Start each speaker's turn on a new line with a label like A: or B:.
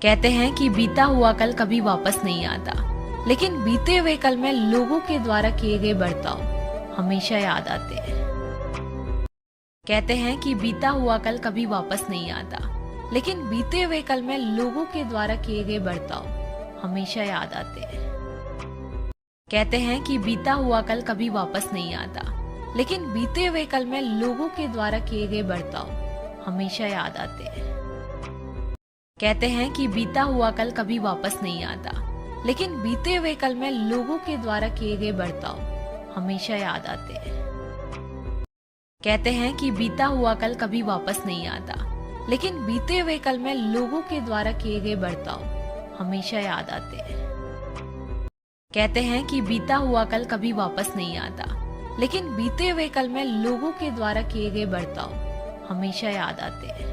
A: कहते हैं कि बीता हुआ कल कभी वापस नहीं आता, लेकिन बीते हुए कल में लोगों के द्वारा किए गए बर्ताव हमेशा याद आते हैं। कहते हैं कि बीता हुआ कल कभी वापस नहीं आता, लेकिन बीते हुए कल में लोगों के द्वारा किए गए बर्ताव हमेशा याद आते हैं। कहते हैं कि बीता हुआ कल कभी वापस नहीं आता, लेकिन बीते हुए कल में लोगों के द्वारा किए गए बर्ताव हमेशा याद आते हैं। कहते हैं कि बीता हुआ कल कभी वापस नहीं आता, लेकिन बीते हुए कल में लोगों के द्वारा किए गए बर्ताव हमेशा याद आते हैं। कहते हैं कि बीता हुआ कल कभी वापस नहीं आता, लेकिन बीते हुए कल में लोगों के द्वारा किए गए बर्ताव हमेशा याद आते हैं। कहते हैं कि बीता हुआ कल कभी वापस नहीं आता, लेकिन बीते हुए कल में लोगों के द्वारा किए गए बर्ताव हमेशा याद आते हैं।